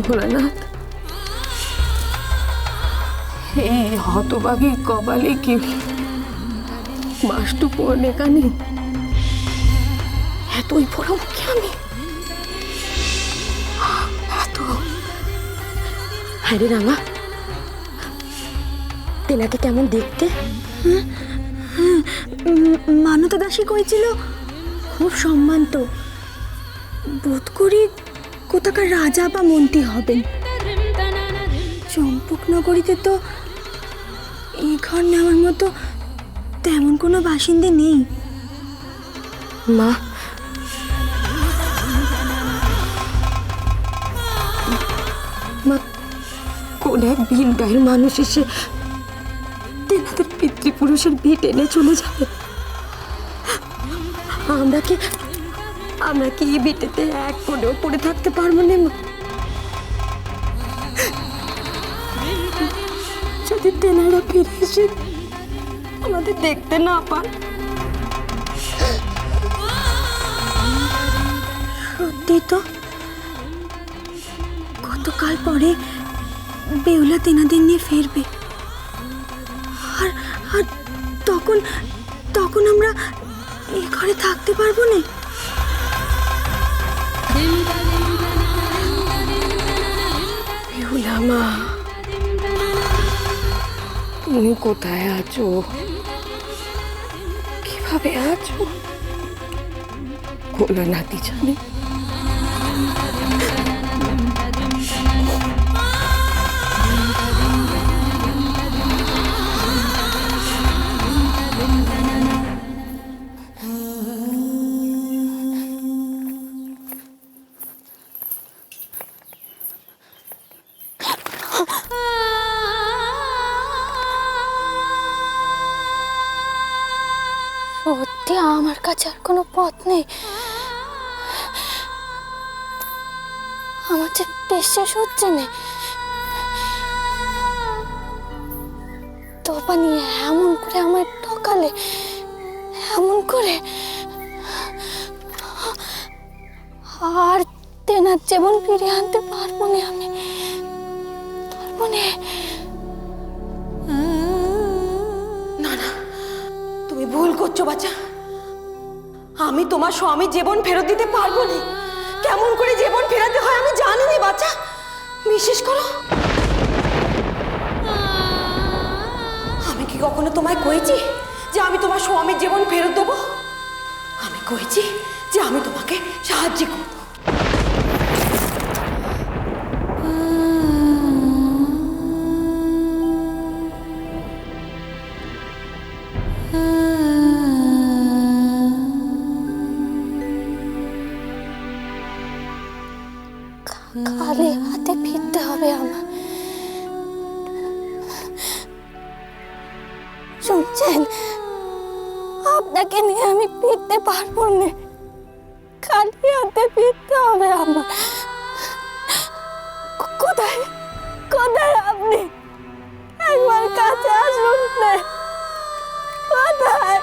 ভোলানাথ, এই হতভাগী কপালে কি মাসটুকু অনেকানি এতই বড় মুখে আমি এত। হ্যাঁ রে রাঙা, তেনাকে কেমন দেখতে? মানতা দাসী কইছিল খুব সম্মানিত, বোধ করি কোথাকার রাজা বা মন্ত্রী হবেন। চম্পকনগরীতে তো এই ঘর নেওয়ার মতো তেমন কোনো বাসিন্দে নেই। মা, কোন এক ভিন গায়ের মানুষ এসে তেনাদের পিতৃপুরুষের ভিট এনে চলে যাবে। আমরা কি এই ভিটেতে এক কোণেও পড়ে থাকতে পারবো না মা? যদি তেনারা ফিরে এসে আমাদের দেখতে না পান। সত্যি তো, কতকাল পরে বেহুলা তেনাদের নিয়ে ফিরবে, আর আর তখন তখন আমরা এই ঘরে থাকতে পারবো না। বেহুলা মা, তুমি কোথায় আছো? কিভাবে আছো? ভোলানাথই জানে। সত্যি আমার কাছে আর কোনো পথ নেই। আমার যে বিশ্বাস হচ্ছে না, তোপা নিয়ে এমন করে আমার ঠকালে, এমন করে, আর তেনার জীবন ফিরে আনতে পারবো না আমি, পারবো না। না না, তুমি ভুল করছো বাচ্চা। আমি তোমার স্বামীর জীবন ফেরত দিতে পারবো না। কেমন করে জীবন ফেরাতে হয় আমি জানি না বাচ্চা, বিশ্বাস করো। আমি কি কখনো তোমায় কইছি যে আমি তোমার স্বামীর জীবন ফেরত দেবো? আমি কইছি যে আমি তোমাকে সাহায্য করবো। খালি হাতে ফিরতে হবে আমার। শুনছেন, আপনাকে নিয়ে আমি ফিরতে পারবো না, খালি হাতে ফিরতে হবে আমার। কোথায় কোথায় আপনি? একবার কাছে আসুন না। কোথায়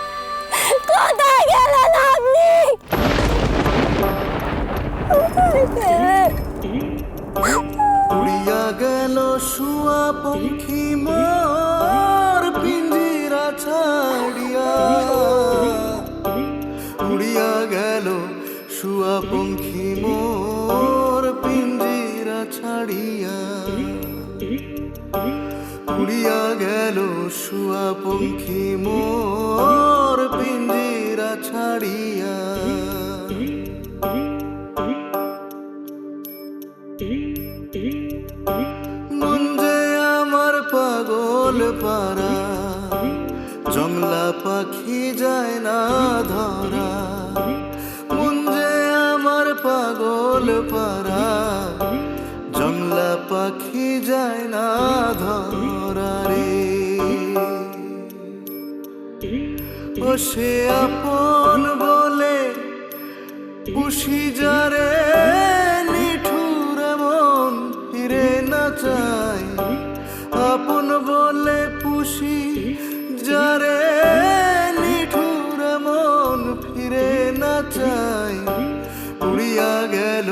কোথায় গেলেন আপনি? কোথায় গেলেন? উড়িয়া গেল শুয়া পঙ্খী মোর পিঞ্জিরা ছাড়িয়া, উড়িয়া গেল শুয়া পঙ্খী মোর পিঞ্জিরা ছাড়িয়া, উড়িয়া গেল শুয়া পঙ্খী মোর পিঞ্জিরা ছাড়িয়া। মন যে আমার পাগল পারা, জংলা পাখি যায় না ধরা। মন যে আমার পাগল পারা, জংলা পাখি যায় না ধরা রে। ও সে আপন বলে পুষি যারে, নিঠুর মন ফিরে না চাই। আপন বলে পুষি যারে, নিঠুর মন ফিরে না চাই। উড়িয়া গেল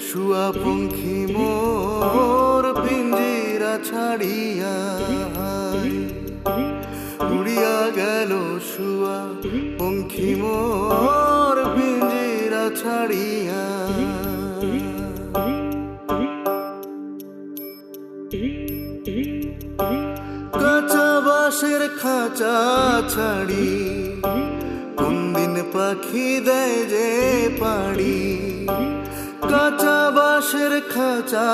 শুয়া পঙ্খী মোর ছাড়িয়া উড়িয়া গেল শুয়া পঙ্খী মোর পিঞ্জিরা ছাড়িয়া। কাঁচা বাঁশের খাঁচা ছাড়ি কোন দিন পাখি দেয় যে পাড়ি। কাঁচা বাঁশের খাঁচা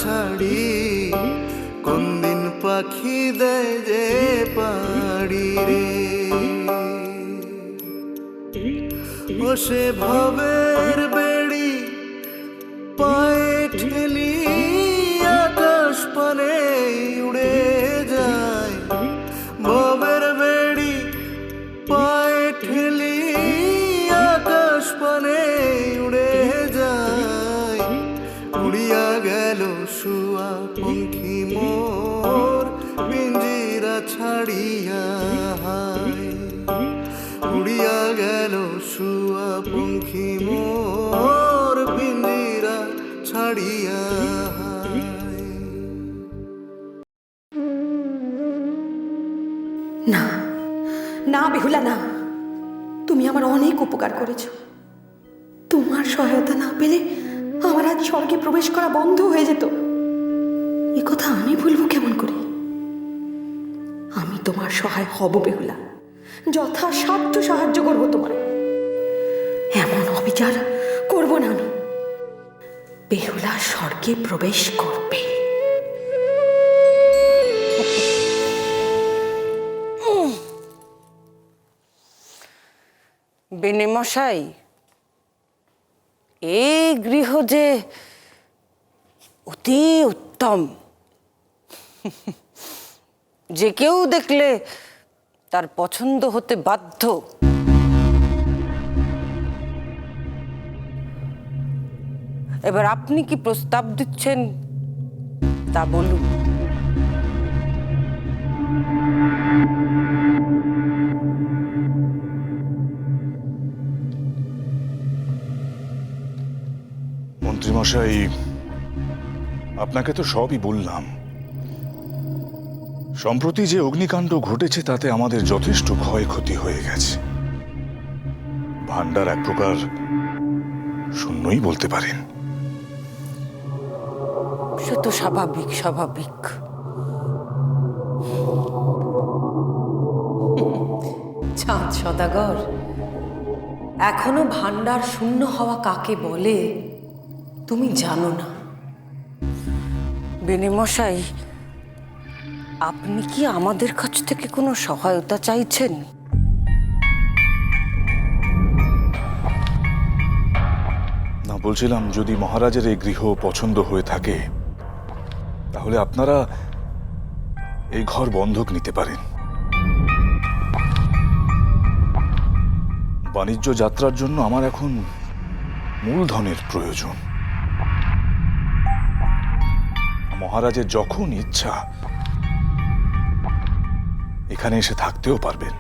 ছাড়ি কোন দিন পাখি দেয় যে পাড়ি রে। ও সে ভবের বেড়ি পায়ে ঠেলি আকাশ পানে উড়ে যায়। ভবের বেড়ি পায়ে ঠেলি আকাশ পানে উড়ে যায়। উড়িয়া গেল শুয়া পঙ্খী মোর পিঞ্জিরা ছাড়িয়া। উড়িয়া গেল শুয়া পঙ্খী মোর পিঞ্জিরা ছাড়িয়া। না না বেহুলা না, তুমি আমার অনেক উপকার করেছো। তোমার সহায়তা না পেলে আমার আজ স্বর্গে প্রবেশ করা বন্ধ হয়ে যেত। এ কথা আমি ভুলবো কেমন করে? আমি তোমার সহায় হব বেহুলা, যথাসাধ্য সাহায্য করবো তোমার। এমন অবিচার করব না আমি। বেহুলা স্বর্গে প্রবেশ করবে। বেনেমশাই, এই গৃহ যে অতি উত্তম, যে কেউ দেখলে তার পছন্দ হতে বাধ্য। এবার আপনি কি প্রস্তাব দিচ্ছেন তা বলুন। মন্ত্রীমশাই, আপনাকে তো সবই বললাম। সম্প্রতি যে অগ্নিকাণ্ড ঘটেছে তাতে আমাদের যথেষ্ট ক্ষয়ক্ষতি হয়ে গেছে। ভান্ডার এক প্রকার শূন্যই বলতে পারেন। সে তো স্বাভাবিক স্বাভাবিক। চাঁদ সদাগর, এখনো ভান্ডার শূন্য হওয়া কাকে বলে তুমি জানো না। বেনেমশাই, আপনি কি আমাদের কাছ থেকে কোনো সহায়তা চাইছেন? না, বলছিলাম যদি মহারাজের এই গৃহ পছন্দ হয়ে থাকে তাহলে আপনারা এই ঘর বন্ধক নিতে পারেন। বাণিজ্য যাত্রার জন্য আমার এখন মূলধনের প্রয়োজন। মহারাজের যখন ইচ্ছা এখানে এসে থাকতেও পারবেন।